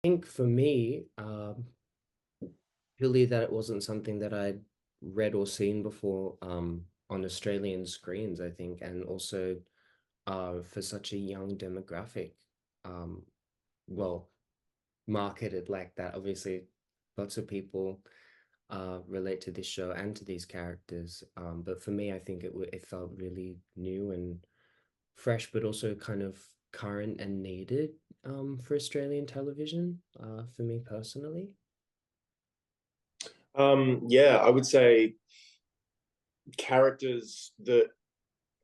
think for me, purely that it wasn't something that I'd read or seen before on Australian screens, I think, and also for such a young demographic, um, well, marketed like that. Obviously, lots of people relate to this show and to these characters. But for me, I think it felt really new and fresh, but also kind of current and needed for Australian television, for me personally. Yeah, I would say characters that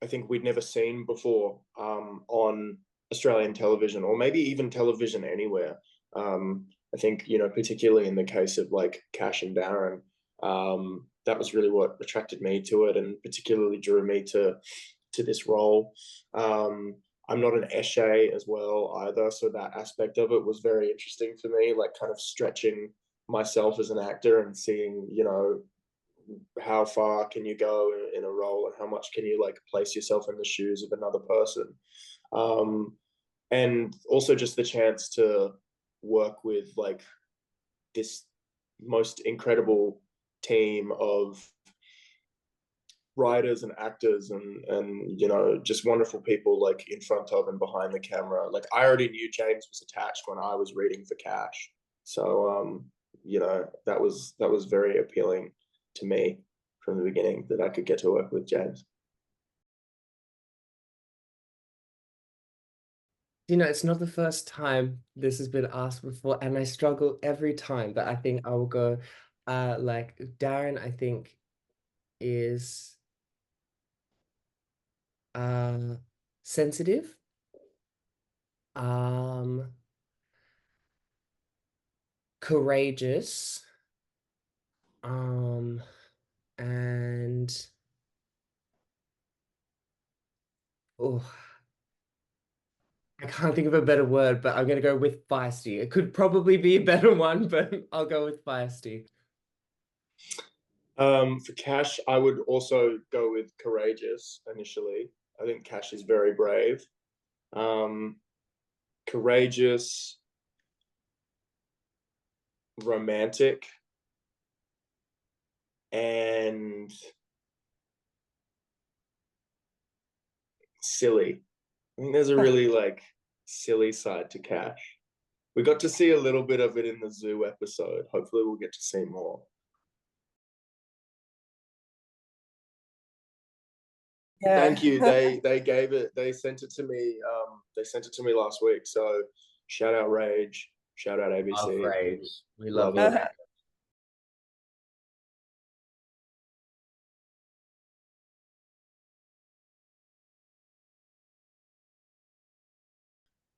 I think we'd never seen before on Australian television, or maybe even television anywhere. I think, particularly in the case of like Cash and Darren, that was really what attracted me to it, and particularly drew me to this role. I'm not an Eshe as well either, so that aspect of it was very interesting for me, like kind of stretching myself as an actor and seeing, how far can you go in a role, and how much can you like place yourself in the shoes of another person. um, and also just the chance to work with like this most incredible team of writers and actors, and just wonderful people like in front of and behind the camera. Like I already knew James was attached when I was reading for Cash, so that was very appealing to me from the beginning, that I could get to work with James. It's not the first time this has been asked before, and I struggle every time, but I think I will go like Darren, I think, is uh sensitive, um, courageous, um, and oh, I can't think of a better word, but I'm gonna go with feisty. It could probably be a better one, but I'll go with feisty. For Cash, I would also go with courageous initially. I think Cash is very brave. Um, Courageous, romantic, and silly. I think there's a really like silly side to Cash. We got to see a little bit of it in the zoo episode. Hopefully, we'll get to see more. Thank Yeah. you. They gave it. They sent it to me. They sent it to me last week. So shout out Rage. Shout out Love ABC. Rage. We love Love you. it.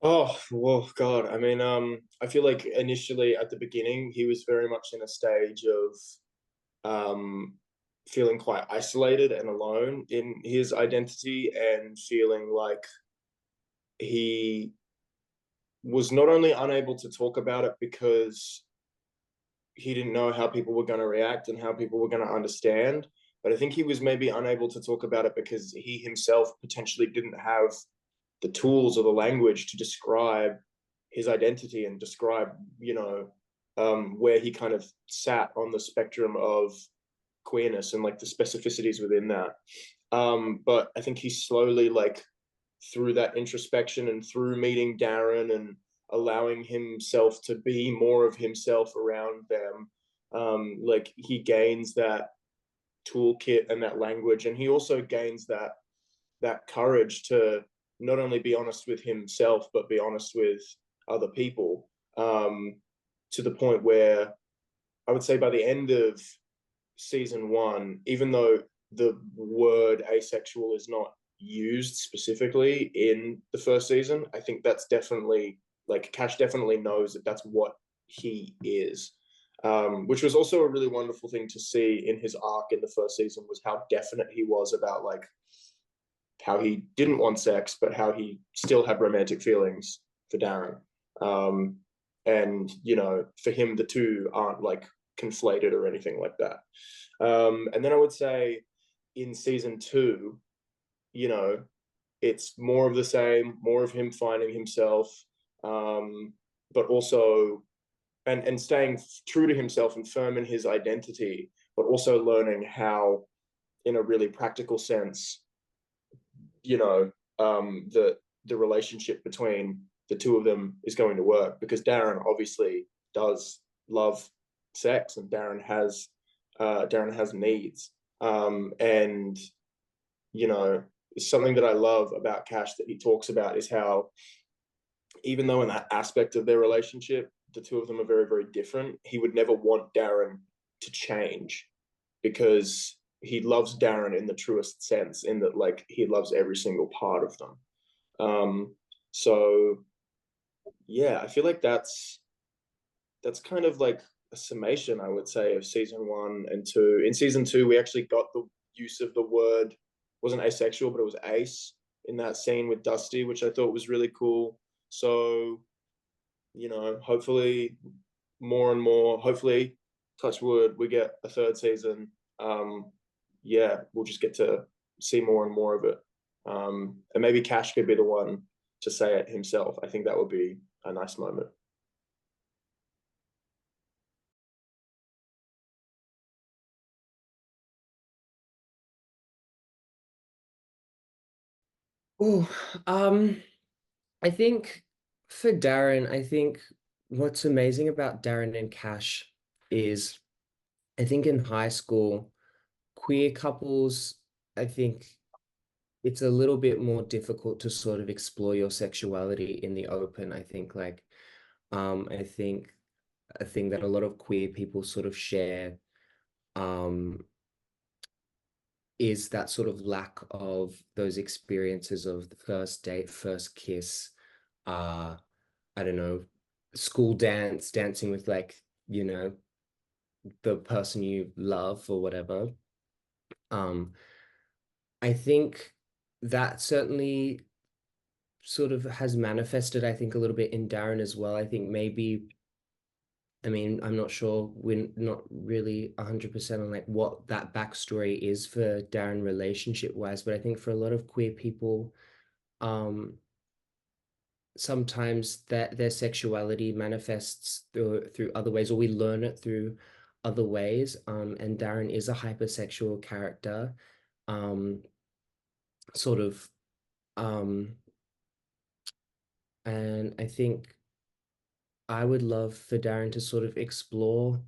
Oh, well, God. I mean, I feel like initially at the beginning, he was very much in a stage of um, feeling quite isolated and alone in his identity, and feeling like he was not only unable to talk about it because he didn't know how people were going to react and how people were going to understand, but I think he was maybe unable to talk about it because he himself potentially didn't have the tools or the language to describe his identity and describe, where he kind of sat on the spectrum of queerness and like the specificities within that. But I think he slowly, like, through that introspection and through meeting Darren and allowing himself to be more of himself around them, like he gains that toolkit and that language, and he also gains that courage to not only be honest with himself but be honest with other people, to the point where I would say by the end of season one, even though the word asexual is not used specifically in the first season, I think that's definitely, like, Cash definitely knows that that's what he is. Which was also a really wonderful thing to see in his arc in the first season, was how definite he was about like how he didn't want sex, but how he still had romantic feelings for Darren. Um, and for him, the two aren't like conflated or anything like that. And then I would say in season two, you know, it's more of the same, more of him finding himself, but also and staying true to himself and firm in his identity, but also learning how, in a really practical sense, you know, the relationship between the two of them is going to work, because Darren obviously does love sex, and Darren has needs, and you know, something that I love about Cash that he talks about is how, even though in that aspect of their relationship, the two of them are very, very different, he would never want Darren to change, because he loves Darren in the truest sense, in that like he loves every single part of them. So yeah, I feel like that's kind of like a summation, I would say, of season 1 and 2. In season 2, we actually got the use of the word, wasn't asexual, but it was ace in that scene with Dusty, which I thought was really cool. So, hopefully more and more, hopefully, touch wood, we get a third season. Yeah, we'll just get to see more and more of it. And maybe Cash could be the one to say it himself. I think that would be a nice moment. Oh, um, I think for Darren, I think what's amazing about Darren and Cash is I think in high school, queer couples, I think it's a little bit more difficult to sort of explore your sexuality in the open. I think a thing that a lot of queer people sort of share um is that sort of lack of those experiences of the first date, first kiss, uh, I don't know, school dance, dancing with like, you know, the person you love or whatever. Um, I think that certainly sort of has manifested, I think, a little bit in Darren as well. I think maybe, I mean, I'm not sure, we're not really 100% on like what that backstory is for Darren relationship wise, but I think for a lot of queer people, um, sometimes that their sexuality manifests through other ways, or we learn it through other ways. And Darren is a hypersexual character, um, sort of, um, and I think I would love for Darren to sort of explore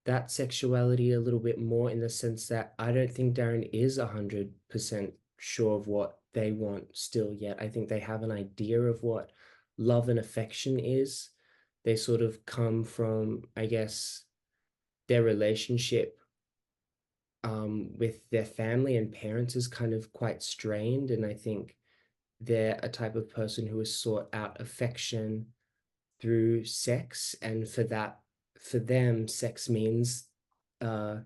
that sexuality a little bit more, in the sense that I don't think Darren is 100% sure of what they want still yet. I think they have an idea of what love and affection is. They sort of come from, I guess, their relationship with their family and parents is kind of quite strained. And I think they're a type of person who has sought out affection through sex. And for that, for them, sex means, uh,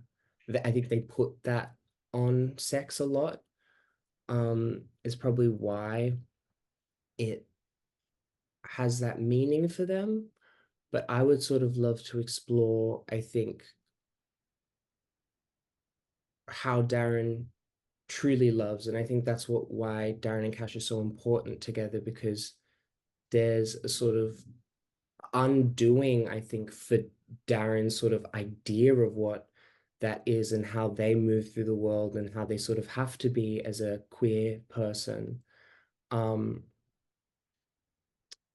I think they put that on sex a lot. Is probably why it has that meaning for them. But I would sort of love to explore, I think, how Darren truly loves. And I think that's why Darren and Cash are so important together, because there's a sort of undoing, I think, for Darren's sort of idea of what that is, and how they move through the world, and how they sort of have to be as a queer person. Um,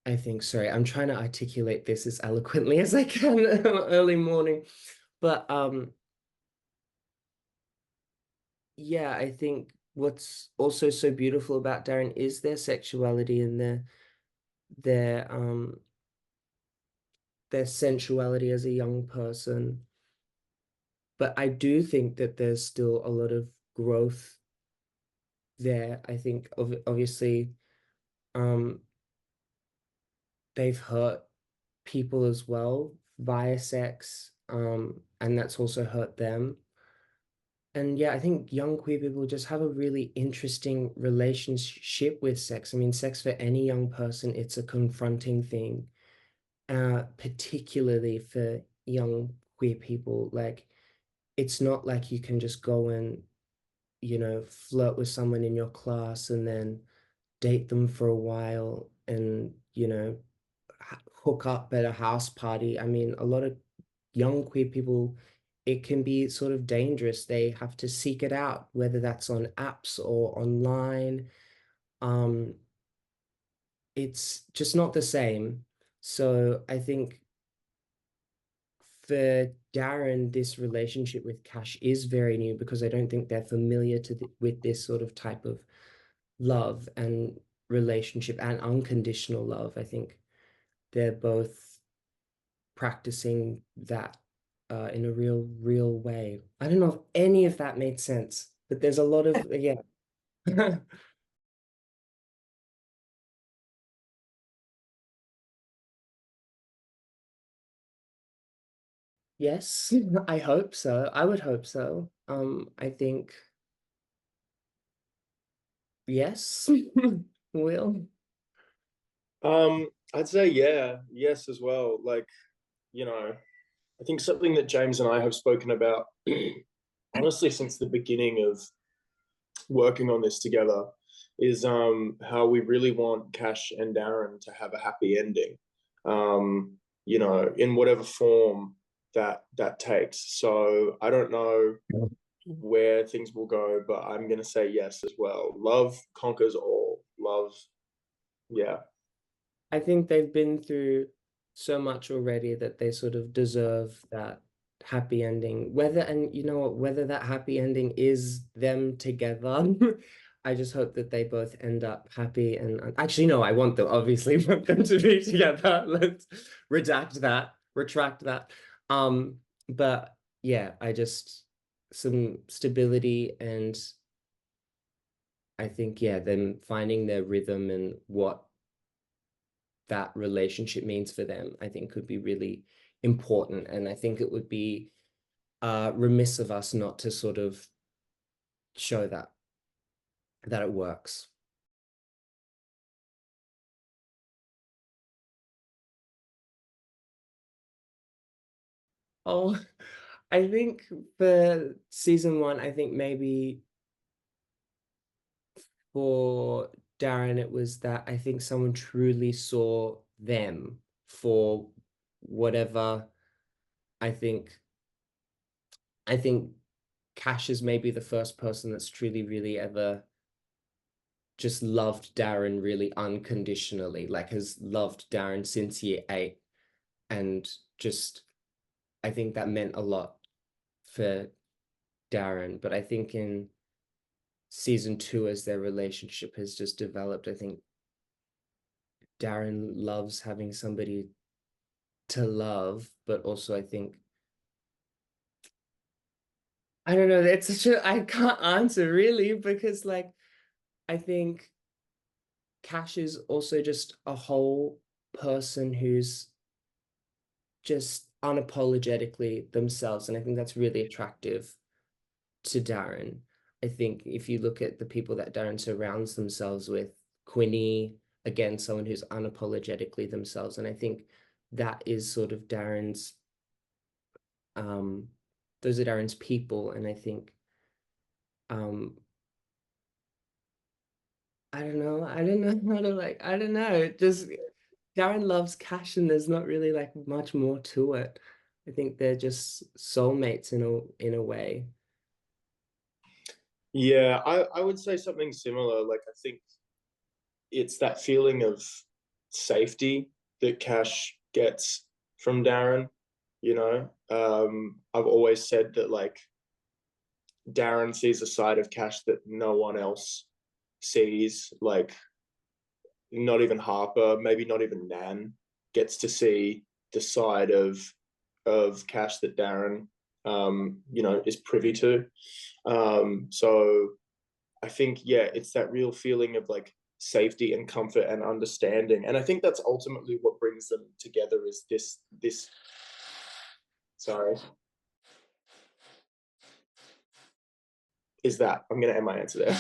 I think, sorry, I'm trying to articulate this as eloquently as I can early morning. But yeah, I think what's also so beautiful about Darren is their sexuality and their their sensuality as a young person. But I do think that there's still a lot of growth there. I think obviously um they've hurt people as well via sex, and that's also hurt them. And yeah, I think young queer people just have a really interesting relationship with sex. I mean, sex for any young person, it's a confronting thing, particularly for young queer people. Like, it's not like you can just go and, flirt with someone in your class and then date them for a while and, hook up at a house party. I mean, a lot of young queer people, it can be sort of dangerous. They have to seek it out, whether that's on apps or online. Um, it's just not the same. So I think for Darren, this relationship with Cash is very new because I don't think they're familiar with this sort of type of love and relationship and unconditional love. I think they're both practicing that in a real way. I don't know if any of that made sense, but there's a lot of, yeah. Yes, I hope so. I would hope so. I think yes, will. I'd say yeah, yes as well. Like, you know, I think something that James and I have spoken about honestly since the beginning of working on this together is how we really want Cash and Darren to have a happy ending. Um, you know, in whatever form that takes. So I don't know where things will go, but I'm gonna say yes as well. Love conquers all. Love, yeah. I think they've been through so much already that they sort of deserve that happy ending. Whether, and you know what, whether that happy ending is them together, I just hope that they both end up happy. And actually, no, I want them, obviously, want them to be together. Let's retract that. Um, but yeah, I just some stability and I think, yeah, them finding their rhythm and what that relationship means for them, I think could be really important. And I think it would be remiss of us not to sort of show that it works. Oh, I think for season one, I think maybe for Darren, it was that I think someone truly saw them for whatever. I think I think Cash is maybe the first person that's truly, really ever just loved Darren really unconditionally, like has loved Darren since year eight. And just, I think that meant a lot for Darren. But I think in season two, as their relationship has just developed, I think Darren loves having somebody to love, but also I think, I don't know, it's such a, I can't answer really because like, I think Cash is also just a whole person who's just unapologetically themselves. And I think that's really attractive to Darren. I think if you look at the people that Darren surrounds themselves with, Quinny, again, someone who's unapologetically themselves. And I think that is sort of Darren's, um, those are Darren's people. And I think, um, I don't know how to like, I don't know. It just Darren loves Cash and there's not really like much more to it. I think they're just soulmates in a way. Yeah, I would say something similar. Like I think it's that feeling of safety that Cash gets from Darren. You know, I've always said that like Darren sees a side of Cash that no one else sees. Like not even Harper, maybe not even Nan gets to see the side of Cash that Darren you know is privy to. So I think yeah, it's that real feeling of like safety and comfort and understanding, and I think that's ultimately what brings them together. Is this? Sorry, is that I'm going to end my answer there.